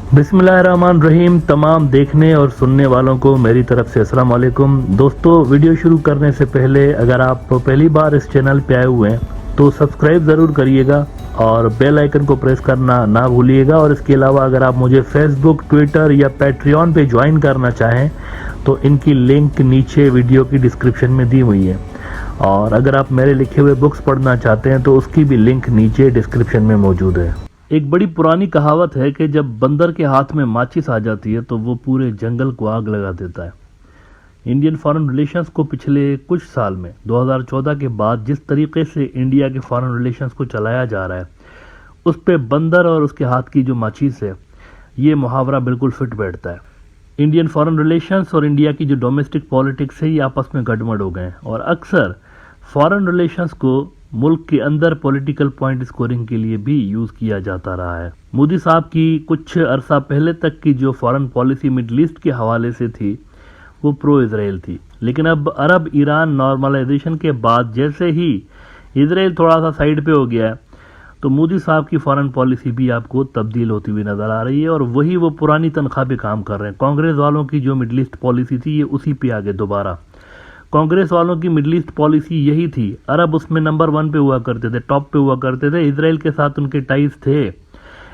बिस्मिल्लाहिर्रहमानिर्रहीम। तमाम देखने और सुनने वालों को मेरी तरफ से अस्सलाम वालेकुम। दोस्तों, वीडियो शुरू करने से पहले अगर आप पहली बार इस चैनल पे आए हुए हैं तो सब्सक्राइब ज़रूर करिएगा और बेल आइकन को प्रेस करना ना भूलिएगा। और इसके अलावा अगर आप मुझे फेसबुक, ट्विटर या पैट्रियन पे ज्वाइन करना चाहें तो इनकी लिंक नीचे वीडियो की डिस्क्रिप्शन में दी हुई है। और अगर आप मेरे लिखे हुए बुक्स पढ़ना चाहते हैं तो उसकी भी लिंक नीचे डिस्क्रिप्शन में मौजूद है। एक बड़ी पुरानी कहावत है कि जब बंदर के हाथ में माचिस आ जाती है तो वो पूरे जंगल को आग लगा देता है। इंडियन फॉरेन रिलेशंस को पिछले कुछ साल में 2014 के बाद जिस तरीके से इंडिया के फॉरेन रिलेशंस को चलाया जा रहा है उस पे बंदर और उसके हाथ की जो माचिस है ये मुहावरा बिल्कुल फिट बैठता है। इंडियन फॉरेन रिलेशंस और इंडिया की जो डोमेस्टिक पॉलिटिक्स है ये आपस में गड़बड़ हो गए हैं और अक्सर फॉरेन रिलेशंस को मुल्क के अंदर पॉलिटिकल पॉइंट स्कोरिंग के लिए भी यूज किया जाता रहा है। मोदी साहब की कुछ अरसा पहले तक की जो फॉरेन पॉलिसी मिडल ईस्ट के हवाले से थी वो प्रो इजराइल थी, लेकिन अब अरब ईरान नॉर्मलाइजेशन के बाद जैसे ही इजराइल थोड़ा सा साइड पे हो गया है तो मोदी साहब की फॉरेन पॉलिसी भी आपको तब्दील होती हुई नजर आ रही है और वही वो पुरानी तनख्वाह पे काम कर रहे हैं। कांग्रेस वालों की जो मिडल ईस्ट पॉलिसी थी ये उसी पे आगे दोबारा। कांग्रेस वालों की मिडल ईस्ट पॉलिसी यही थी, अरब उसमें नंबर 1 पे हुआ करते थे, टॉप पे हुआ करते थे, इजराइल के साथ उनके टाइज थे,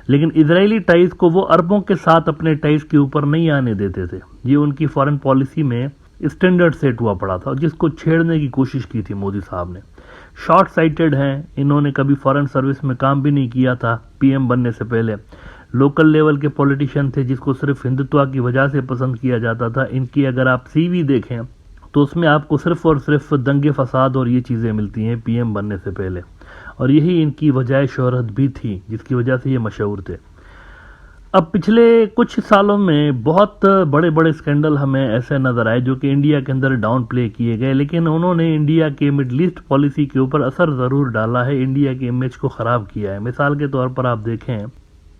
लेकिन इजरायली टाइज को वो अरबों के साथ अपने टाइज के ऊपर नहीं आने देते थे। ये उनकी फॉरेन पॉलिसी में स्टैंडर्ड सेट हुआ पड़ा था जिसको छेड़ने की कोशिश की थी मोदी साहब ने। शॉर्ट साइटेड हैं, इन्होंने कभी फॉरेन सर्विस में काम भी नहीं किया था पीएम बनने से पहले। लोकल लेवल के पॉलिटिशियन थे जिसको सिर्फ हिंदुत्व की वजह से पसंद किया जाता था। इनकी अगर आप सीवी देखें तो उसमें आपको सिर्फ और सिर्फ दंगे फसाद और ये चीज़ें मिलती हैं पीएम बनने से पहले, और यही इनकी वजह शोहरत भी थी जिसकी वजह से ये मशहूर थे। अब पिछले कुछ सालों में बहुत बड़े बड़े स्कैंडल हमें ऐसे नजर आए जो कि इंडिया के अंदर डाउन प्ले किए गए, लेकिन उन्होंने इंडिया के मिडल ईस्ट पॉलिसी के ऊपर असर ज़रूर डाला है, इंडिया के इमेज को ख़राब किया है। मिसाल के तौर पर आप देखें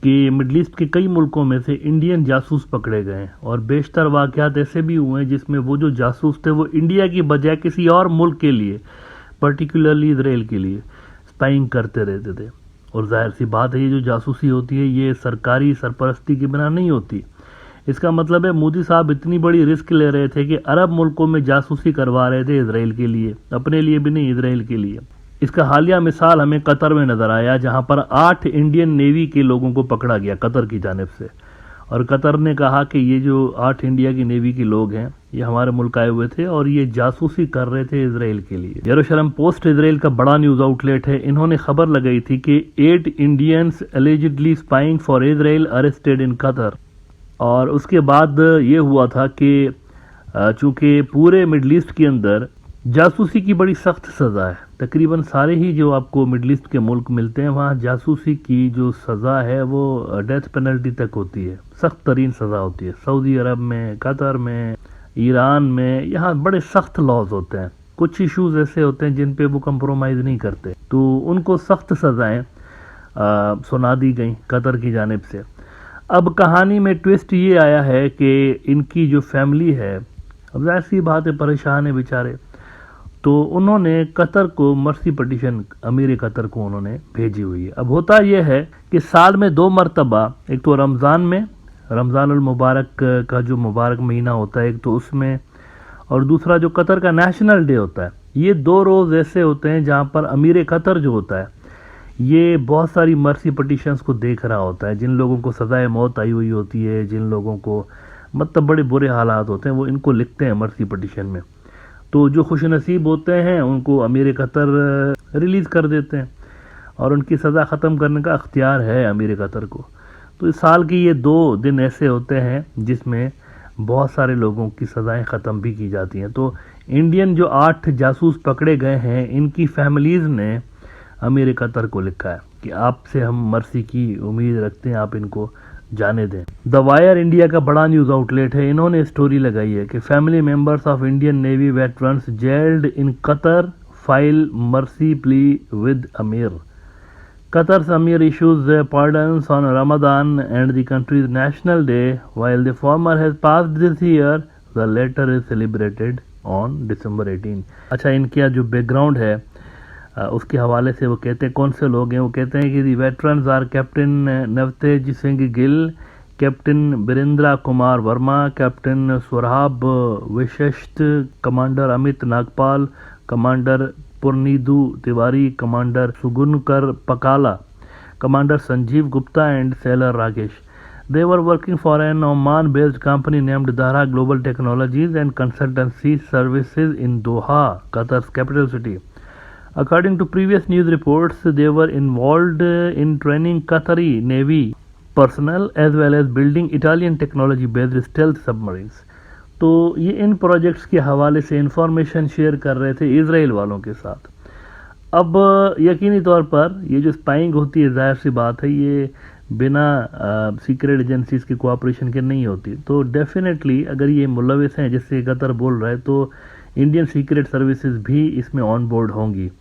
कि मिडल ईस्ट के कई मुल्कों में से इंडियन जासूस पकड़े गए और बेशतर वाक़यात ऐसे भी हुए हैं जिसमें वो जो जासूस थे वो इंडिया की बजाय किसी और मुल्क के लिए, पर्टिकुलरली इजराइल के लिए स्पाइंग करते रहते थे। और जाहिर सी बात है ये जो जासूसी होती है ये सरकारी सरपरस्ती के बिना नहीं होती। इसका मतलब है मोदी साहब इतनी बड़ी रिस्क ले रहे थे कि अरब मुल्कों में जासूसी करवा रहे थे इजराइल के लिए, अपने लिए भी नहीं इजराइल के लिए। इसका हालिया मिसाल हमें कतर में नजर आया जहां पर 8 इंडियन नेवी के लोगों को पकड़ा गया कतर की जानिब से, और कतर ने कहा कि ये जो 8 इंडिया की नेवी के लोग हैं ये हमारे मुल्क आए हुए थे और ये जासूसी कर रहे थे इजराइल के लिए। यरूशलेम पोस्ट इजराइल का बड़ा न्यूज आउटलेट है, इन्होंने खबर लगाई थी कि 8 Indians allegedly spying for Israel arrested in Qatar. और उसके बाद ये हुआ था कि चूंकि पूरे मिडल ईस्ट के अंदर जासूसी की बड़ी सख्त सज़ा है, तकरीबन सारे ही जो आपको मिडल ईस्ट के मुल्क मिलते हैं वहाँ जासूसी की जो सज़ा है वो डेथ पेनल्टी तक होती है, सख्त तरीन सज़ा होती है। सऊदी अरब में, कतर में, ईरान में यहाँ बड़े सख्त लॉज होते हैं। कुछ इश्यूज ऐसे होते हैं जिन पे वो कंप्रोमाइज़ नहीं करते तो उनको सख्त सज़ाएँ सुना दी गई कतर की जानिब से। अब कहानी में ट्विस्ट ये आया है कि इनकी जो फैमिली है, अब जाहिर सी बात है परेशान है बेचारे, तो उन्होंने कतर को मर्सी पटिशन, अमीर कतर को उन्होंने भेजी हुई है। अब होता यह है कि साल में 2 मरतबा, एक तो रमज़ान में, रमज़ानुल मुबारक का जो मुबारक महीना होता है एक तो उसमें, और दूसरा जो कतर का नेशनल डे होता है, ये 2 रोज़ ऐसे होते हैं जहाँ पर अमीर कतर जो होता है ये बहुत सारी मर्सी पटिशंस को देख रहा होता है। जिन लोगों को सज़ाए मौत आई हुई होती है, जिन लोगों को मतलब बड़े बुरे हालात होते हैं, वो इनको लिखते हैं मर्सी पटिशन में। तो जो खुश नसीब होते हैं उनको अमीर कतर रिलीज़ कर देते हैं और उनकी सज़ा ख़त्म करने का अख्तियार है अमीर कतर को। तो इस साल की ये 2 दिन ऐसे होते हैं जिसमें बहुत सारे लोगों की सज़ाएं ख़त्म भी की जाती हैं। तो इंडियन जो 8 जासूस पकड़े गए हैं इनकी फैमिलीज़ ने अमीर कतर को लिखा है कि आपसे हम मर्सी की उम्मीद रखते हैं, आप इनको जाने दें। द वायर इंडिया का बड़ा न्यूज़ आउटलेट है, इन्होंने स्टोरी लगाई है कि family members of Indian navy veterans gelled in Qatar file mercy plea with अमीर। Qatar's Amir issues pardons on Ramadan and the country's national day, while the former has passed this year, the latter is celebrated on December 18। अच्छा, इनका जो background है उसके हवाले से वो कहते हैं कौन से लोग हैं। वो कहते हैं कि the veterans are captain Navtej Singh Gill, captain Birendra Kumar Verma, captain Sorab Vishisht, commander Amit Nagpal, commander Purnendu Tiwari, commander Sugunakar Pakala, commander Sanjeev Gupta and sailor Rakesh. They were working for an Oman-based company named Dahra Global Technologies and Consultancy Services in Doha, Qatar's capital city. According to previous news reports, they were involved in training Qatari Navy personnel as well as building Italian technology-based stealth submarines. तो ये इन projects के हवाले से information share कर रहे थे Israel वालों के साथ. अब यकीनी तौर पर ये जो स्पाइंग होती है, जाहिर सी बात है, ये बिना सीक्रेट एजेंसीज के कोऑपरेशन के नहीं होती. तो डेफिनेटली अगर ये मुलविस हैं जिससे कतर बोल रहा है, तो इंडियन सीक्रेट सर्विसेज भी इसमें ऑन बोर्ड होंगी.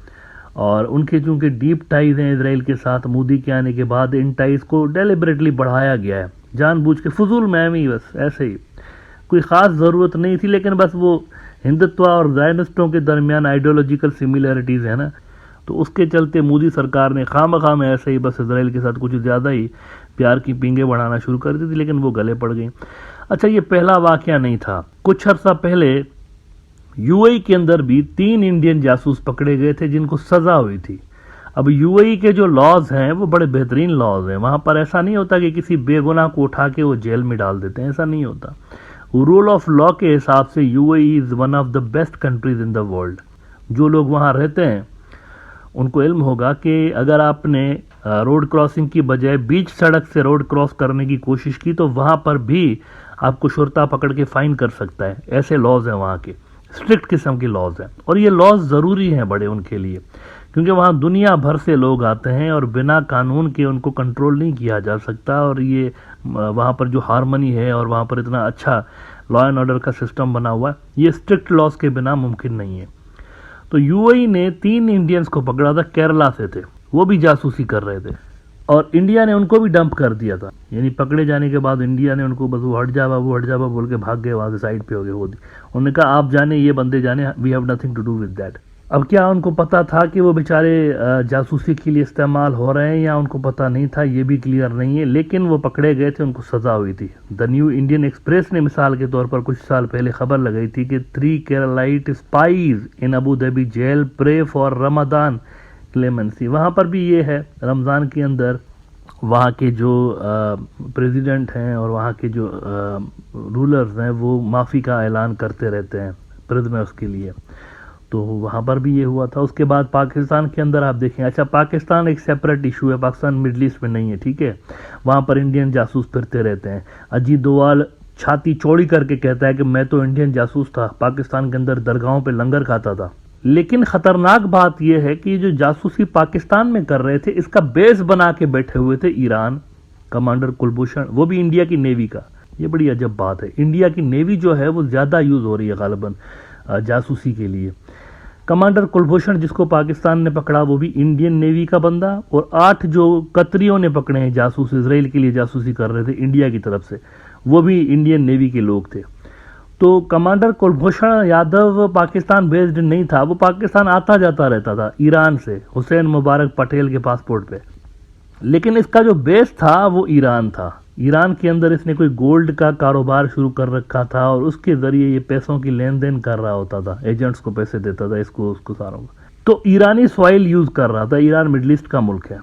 और उनके चूंकि डीप टाइज हैं इसराइल के साथ, मोदी के आने के बाद इन टाइज को डेलिबरेटली बढ़ाया गया है, जानबूझ के, फजूल महमी, बस ऐसे ही, कोई ख़ास ज़रूरत नहीं थी, लेकिन बस वो हिंदुत्व और ज़ायनिस्टों के दरमियान आइडियोलॉजिकल सिमिलरिटीज़ है ना, तो उसके चलते मोदी सरकार ने खाम में ऐसे ही बस इजराइल के साथ कुछ ज़्यादा ही प्यार की पींगे बढ़ाना शुरू कर दी थी, लेकिन वो गले पड़ गई. अच्छा, ये पहला वाकया नहीं था. कुछ अर्सा पहले यूएई के अंदर भी 3 इंडियन जासूस पकड़े गए थे जिनको सज़ा हुई थी. अब यूएई के जो लॉज हैं वो बड़े बेहतरीन लॉज हैं. वहाँ पर ऐसा नहीं होता कि किसी बेगुनाह को उठा के वो जेल में डाल देते हैं, ऐसा नहीं होता. रूल ऑफ लॉ के हिसाब से UAE is one of the best countries in the world. जो लोग वहाँ रहते हैं उनको इल्म होगा कि अगर आपने रोड क्रॉसिंग की बजाय बीच सड़क से रोड क्रॉस करने की कोशिश की तो वहाँ पर भी आपको शुरता पकड़ के फाइन कर सकता है. ऐसे लॉज हैं वहाँ के, स्ट्रिक्ट किस्म के लॉज हैं. और ये लॉज ज़रूरी हैं बड़े उनके लिए, क्योंकि वहाँ दुनिया भर से लोग आते हैं और बिना कानून के उनको कंट्रोल नहीं किया जा सकता. और ये वहाँ पर जो हारमनी है और वहाँ पर इतना अच्छा लॉ एंड ऑर्डर का सिस्टम बना हुआ है, ये स्ट्रिक्ट लॉज के बिना मुमकिन नहीं है. तो यूएई ने 3 इंडियंस को पकड़ा था, केरला से थे, वो भी जासूसी कर रहे थे, और इंडिया ने उनको भी डंप कर दिया था. यानी पकड़े जाने के बाद इंडिया ने उनको बस वो हट जा बाबू बोल के भाग गए, वहाँ से साइड पे हो गए. वो उन्होंने कहा आप जाने, ये बंदे जाने, we have nothing to do with that. अब क्या उनको पता था कि वो बेचारे जासूसी के लिए इस्तेमाल हो रहे हैं या उनको पता नहीं था, ये भी क्लियर नहीं है. लेकिन वो पकड़े गए थे, उनको सजा हुई थी. द न्यू इंडियन एक्सप्रेस ने मिसाल के तौर पर कुछ साल पहले खबर लगाई थी कि 3 Keralite spies in Abu Dhabi jail pray for Ramzan clemency. वहाँ पर भी ये है, रमज़ान के अंदर वहाँ के जो प्रेसिडेंट हैं और वहाँ के जो रूलर्स हैं वो माफ़ी का ऐलान करते रहते हैं प्रिजनर्स के लिए. तो वहाँ पर भी ये हुआ था. उसके बाद पाकिस्तान के अंदर आप देखें, अच्छा पाकिस्तान एक सेपरेट इशू है, पाकिस्तान मिडल ईस्ट में नहीं है, ठीक है. वहाँ पर इंडियन जासूस फिरते रहते हैं. अजीत डोवाल छाती चौड़ी करके कहता है कि मैं तो इंडियन जासूस था, पाकिस्तान के अंदर दरगाहों पे लंगर खाता था. लेकिन ख़तरनाक बात यह है कि जो जासूसी पाकिस्तान में कर रहे थे, इसका बेस बना के बैठे हुए थे ईरान. कमांडर कुलभूषण, वो भी इंडिया की नेवी का. ये बड़ी अजब बात है, इंडिया की नेवी जो है वो ज़्यादा यूज़ हो रही है गालिबन जासूसी के लिए. कमांडर कुलभूषण जिसको पाकिस्तान ने पकड़ा वो भी इंडियन नेवी का बंदा, और 8 जो कतरियों ने पकड़े हैं जासूस, इसराइल के लिए जासूसी कर रहे थे इंडिया की तरफ से, वो भी इंडियन नेवी के लोग थे. तो कमांडर कुलभूषण यादव पाकिस्तान बेस्ड नहीं था, वो पाकिस्तान आता जाता रहता था ईरान से, हुसैन मुबारक पटेल के पासपोर्ट पे. लेकिन इसका जो बेस था वो ईरान था. ईरान के अंदर इसने कोई गोल्ड का कारोबार शुरू कर रखा था और उसके ज़रिए ये पैसों की लेन देन कर रहा होता था, एजेंट्स को पैसे देता था, इसको उसको सारों को. तो ईरानी सॉइल यूज़ कर रहा था. ईरान मिडल ईस्ट का मुल्क है,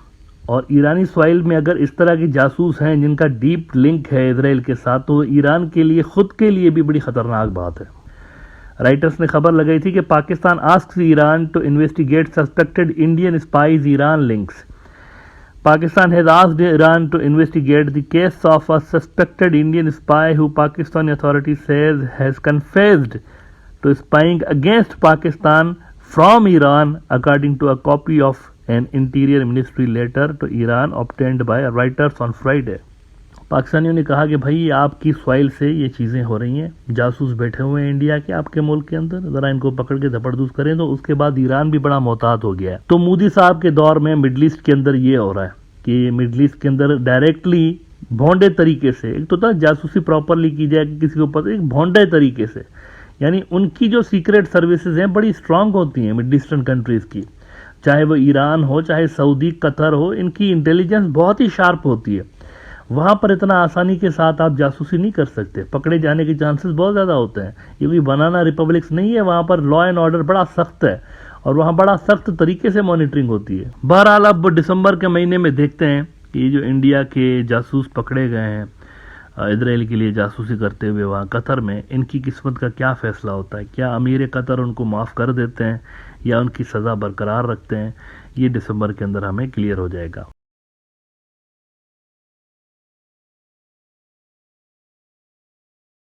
और ईरानी सॉइल में अगर इस तरह के जासूस हैं जिनका डीप लिंक है इजराइल के साथ, तो ईरान के लिए, खुद के लिए भी बड़ी ख़तरनाक बात है. राइटर्स ने खबर लगाई थी कि Pakistan asks Iran to investigate suspected Indian spies Iran links. Pakistan has asked Iran to investigate the case of a suspected Indian spy who Pakistani authorities says has confessed to spying against Pakistan from Iran, according to a copy of an Interior Ministry letter to Iran obtained by Reuters on Friday. पाकिस्तानियों ने कहा कि भाई आपकी soil से ये चीज़ें हो रही हैं, जासूस बैठे हुए हैं इंडिया के आपके मुल्क के अंदर, ज़रा इनको पकड़ के धपड़धूस करें. तो उसके बाद ईरान भी बड़ा मोहतात हो गया है. तो मोदी साहब के दौर में मिडल ईस्ट के अंदर ये हो रहा है कि मिडल ईस्ट के अंदर डायरेक्टली भोंडे तरीके से, एक तो था जासूसी प्रॉपरली की जाए किसी को पता, एक भोंडे तरीके से, यानी उनकी जो सीक्रेट सर्विसेज हैं बड़ी स्ट्रांग होती हैं मिडल ईस्टर्न कंट्रीज़ की, चाहे वो ईरान हो, चाहे सऊदी, कतर हो, इनकी इंटेलिजेंस बहुत ही शार्प होती है. वहां पर इतना आसानी के साथ आप जासूसी नहीं कर सकते, पकड़े जाने के चांसेस बहुत ज़्यादा होते हैं। ये भी बनाना रिपब्लिक्स नहीं है, वहां पर लॉ एंड ऑर्डर बड़ा सख्त है और वहां बड़ा सख्त तरीके से मॉनिटरिंग होती है। बहरहाल अब दिसंबर के महीने में देखते हैं कि ये जो इंडिया के जासूस पकड़े गए हैं इजराइल के लिए जासूसी करते हुए वहाँ कतर में, इनकी किस्मत का क्या फैसला होता है। क्या अमीर कतर उनको माफ़ कर देते हैं या उनकी सज़ा बरकरार रखते हैं, ये दिसंबर के अंदर हमें क्लियर हो जाएगा।